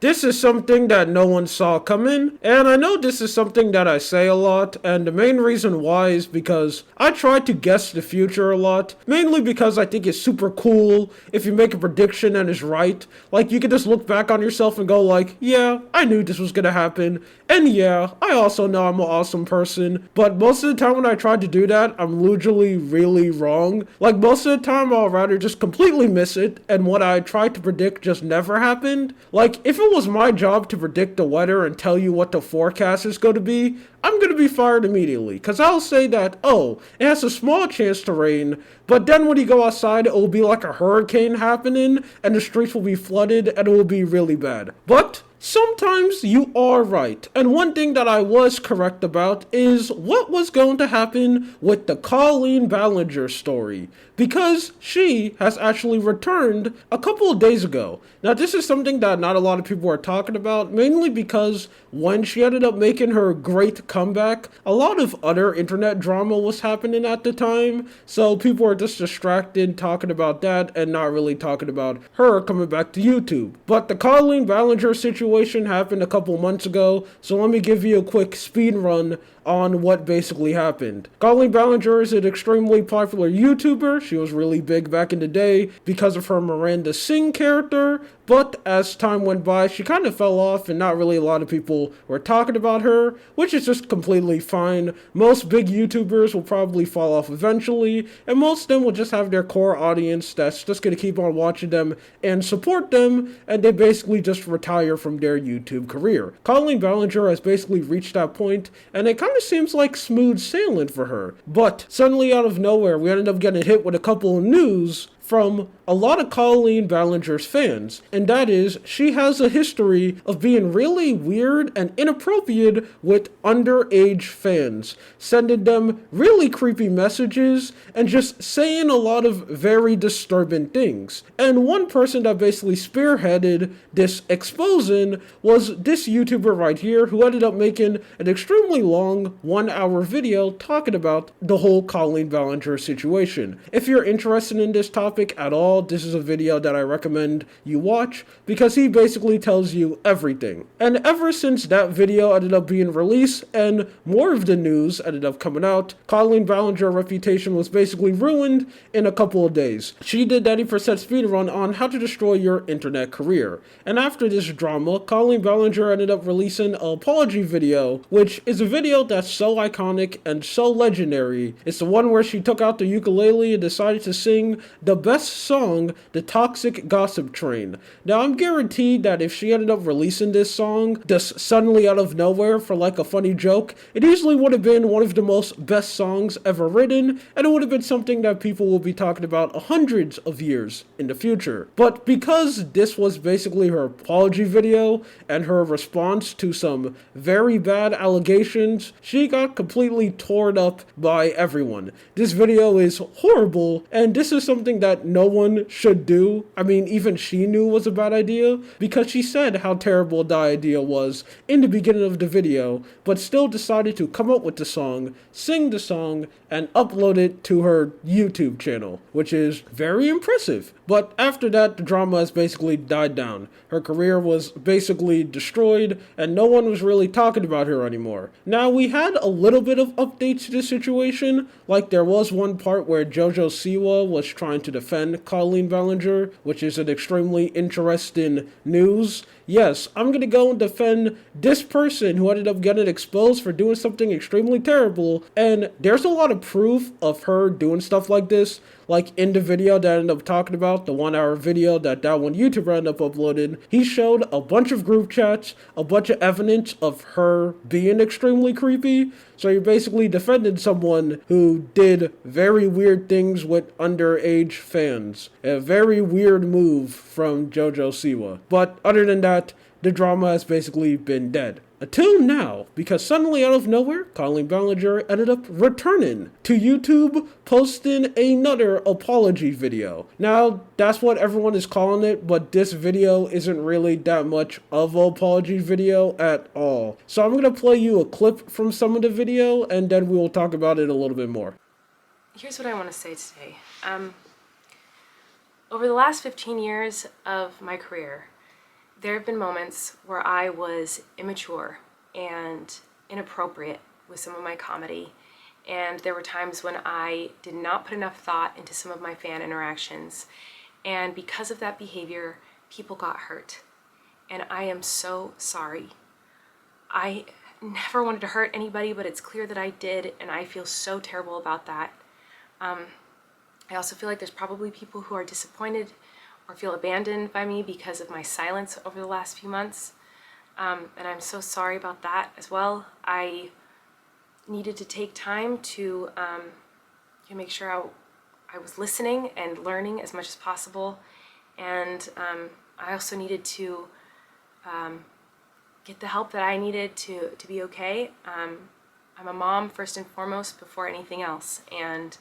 This is something that no one saw coming, and I know this is something that I say a lot, and the main reason why is because I try to guess the future a lot, mainly because I think it's super cool if you make a prediction and it's right. Like, you can just look back on yourself and go like, yeah, I knew this was gonna happen, and yeah, I also know I'm an awesome person, but most of the time when I try to do that, I'm usually really wrong. Like, most of the time I'll rather just completely miss it, and what I tried to predict just never happened. Like, if it was my job to predict the weather and tell you what the forecast is going to be, I'm going to be fired immediately. Because I'll say that, oh, it has a small chance to rain, but then when you go outside, it will be like a hurricane happening, and the streets will be flooded, and it will be really bad. But sometimes you are right. And one thing that I was correct about is what was going to happen with the Colleen Ballinger story. Because she has actually returned a couple of days ago. Now, this is something that not a lot of people are talking about, mainly because when she ended up making her great comeback, a lot of other internet drama was happening at the time. So people were just distracted talking about that and not really talking about her coming back to YouTube. But the Colleen Ballinger situation happened a couple months ago, so let me give you a quick speed run on what basically happened. Colleen Ballinger is an extremely popular YouTuber. She was really big back in the day because of her Miranda Singh character, but as time went by, she kind of fell off and not really a lot of people were talking about her, which is just completely fine. Most big YouTubers will probably fall off eventually, and most of them will just have their core audience that's just going to keep on watching them and support them, and they basically just retire from their YouTube career. Colleen Ballinger has basically reached that point, and it kind of seems like smooth sailing for her. But suddenly out of nowhere, we ended up getting hit with a couple of news from a lot of Colleen Ballinger's fans, and that is, she has a history of being really weird and inappropriate with underage fans, sending them really creepy messages and just saying a lot of very disturbing things. And one person that basically spearheaded this exposing was this YouTuber right here, who ended up making an extremely long 1-hour video talking about the whole Colleen Ballinger situation. If you're interested in this topic at all, this is a video that I recommend you watch because he basically tells you everything. And ever since that video ended up being released and more of the news ended up coming out, Colleen Ballinger's reputation was basically ruined in a couple of days. She did 90% speedrun on how to destroy your internet career. And after this drama, Colleen Ballinger ended up releasing an apology video, which is a video that's so iconic and so legendary. It's the one where she took out the ukulele and decided to sing the best song, The Toxic Gossip Train. Now, I'm guaranteed that if she ended up releasing this song just suddenly out of nowhere for like a funny joke, it easily would have been one of the most best songs ever written, and it would have been something that people will be talking about hundreds of years in the future. But because this was basically her apology video and her response to some very bad allegations, she got completely torn up by everyone. This video is horrible, and this is something that no one should do. I mean, even she knew was a bad idea because she said how terrible the idea was in the beginning of the video, but still decided to come up with the song, sing the song, and upload it to her YouTube channel, which is very impressive. But after that, the drama has basically died down. Her career was basically destroyed, and no one was really talking about her anymore. Now, we had a little bit of updates to the situation, like there was one part where JoJo Siwa was trying to defend Colleen Ballinger, which is an extremely interesting news. Yes, I'm gonna go and defend this person who ended up getting exposed for doing something extremely terrible, and there's a lot of proof of her doing stuff like this. Like in the video that I ended up talking about, the 1-hour video that one YouTuber ended up uploading, he showed a bunch of group chats, a bunch of evidence of her being extremely creepy. So you're basically defending someone who did very weird things with underage fans. A very weird move from JoJo Siwa. But other than that, the drama has basically been dead. Until now, because suddenly out of nowhere, Colleen Ballinger ended up returning to YouTube, posting another apology video. Now, that's what everyone is calling it, but this video isn't really that much of an apology video at all. So I'm going to play you a clip from some of the video, and then we will talk about it a little bit more. Here's what I want to say today. Over the last 15 years of my career, There have been moments where I was immature and inappropriate with some of my comedy, and there were times when I did not put enough thought into some of my fan interactions, and because of that behavior, people got hurt. And I am so sorry. I never wanted to hurt anybody, but it's clear that I did, and I feel so terrible about that. I also feel like there's probably people who are disappointed or feel abandoned by me because of my silence over the last few months. And I'm so sorry about that as well. I needed to take time to make sure I was listening and learning as much as possible. And I also needed to get the help that I needed to be okay. I'm a mom first and foremost before anything else. And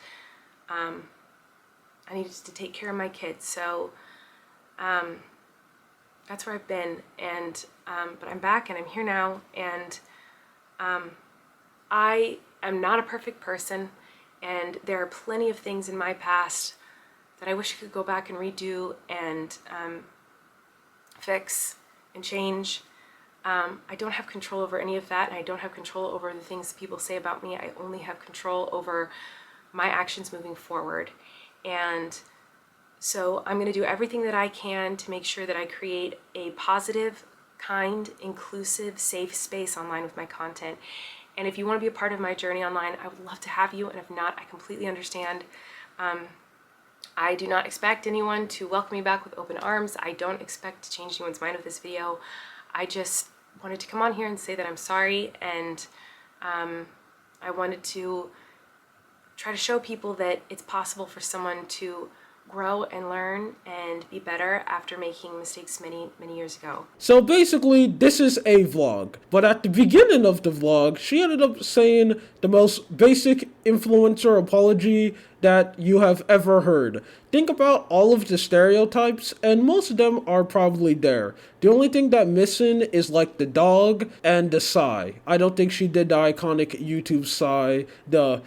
I needed to take care of my kids. So that's where I've been, and but I'm back and I'm here now, and I am not a perfect person, and there are plenty of things in my past that I wish I could go back and redo and fix and change. I don't have control over any of that, and I don't have control over the things people say about me. I only have control over my actions moving forward. And so I'm going to do everything that I can to make sure that I create a positive, kind, inclusive, safe space online with my content. And if you want to be a part of my journey online, I would love to have you. And if not, I completely understand. I do not expect anyone to welcome me back with open arms. I don't expect to change anyone's mind with this video. I just wanted to come on here and say that I'm sorry. And I wanted to try to show people that it's possible for someone to grow and learn and be better after making mistakes many years ago. So basically, this is a vlog, but at the beginning of the vlog, she ended up saying the most basic influencer apology that you have ever heard. Think about all of the stereotypes, and most of them are probably there. The only thing that missing is like the dog and the sigh. I don't think she did the iconic YouTube sigh, the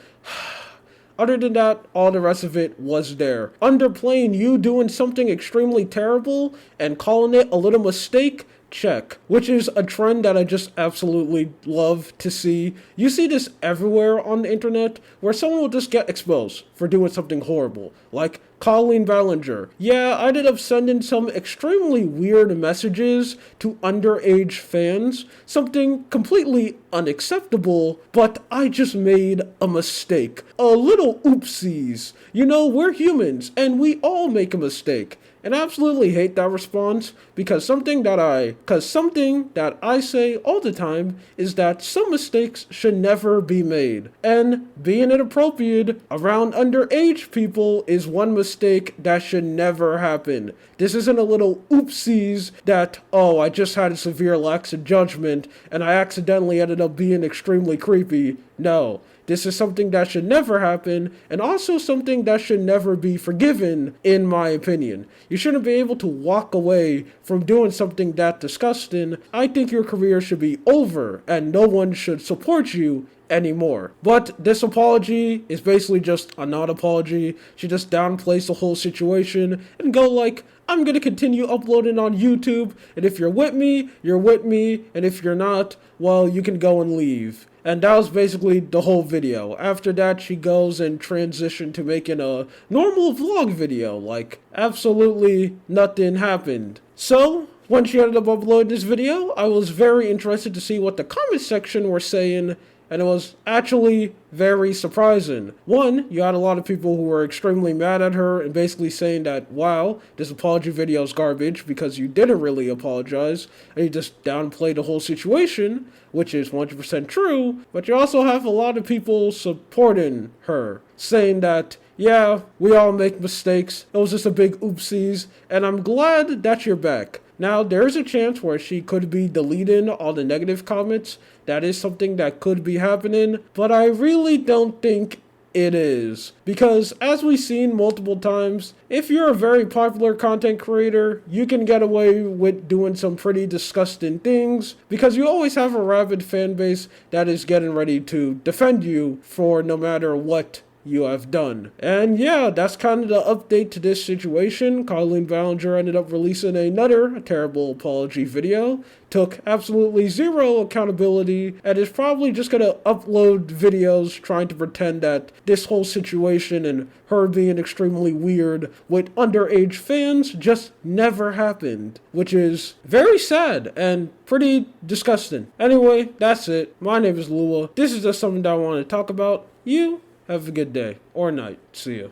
other than that, all the rest of it was there. Underplaying you doing something extremely terrible and calling it a little mistake, check. Which is a trend that I just absolutely love to see. You see this everywhere on the internet, where someone will just get exposed for doing something horrible. Like Colleen Ballinger. Yeah, I ended up sending some extremely weird messages to underage fans. Something completely unacceptable, but I just made a mistake. A little oopsies. You know, we're humans, and we all make a mistake. And I absolutely hate that response, because something that I say all the time is that some mistakes should never be made. And being inappropriate around underage people is one mistake that should never happen. This isn't a little oopsies that, oh, I just had a severe lapse of judgment and I accidentally ended up being extremely creepy. No. This is something that should never happen, and also something that should never be forgiven, in my opinion. You shouldn't be able to walk away from doing something that disgusting. I think your career should be over, and no one should support you anymore. But this apology is basically just a non-apology. She just downplays the whole situation and go like, I'm gonna continue uploading on YouTube, and if you're with me, you're with me, and if you're not, well, you can go and leave. And that was basically the whole video. After that, she goes and transitioned to making a normal vlog video, like absolutely nothing happened. So, when she ended up uploading this video, I was very interested to see what the comment section were saying, and it was actually very surprising. One, you had a lot of people who were extremely mad at her and basically saying that, wow, this apology video is garbage because you didn't really apologize and you just downplayed the whole situation, which is 100% true. But you also have a lot of people supporting her, saying that, yeah, we all make mistakes, it was just a big oopsies, and I'm glad that you're back. Now, there's a chance where she could be deleting all the negative comments. That is something that could be happening, but I really don't think it is. Because, as we've seen multiple times, if you're a very popular content creator, you can get away with doing some pretty disgusting things, because you always have a rabid fan base that is getting ready to defend you for no matter what you have done. And yeah, that's kind of the update to this situation. Colleen Ballinger ended up releasing another terrible apology video, took absolutely zero accountability, and is probably just gonna upload videos trying to pretend that this whole situation and her being extremely weird with underage fans just never happened, which is very sad and pretty disgusting. Anyway, that's it. My name is Lua. This is just something that I want to talk about. You have a good day or night. See ya.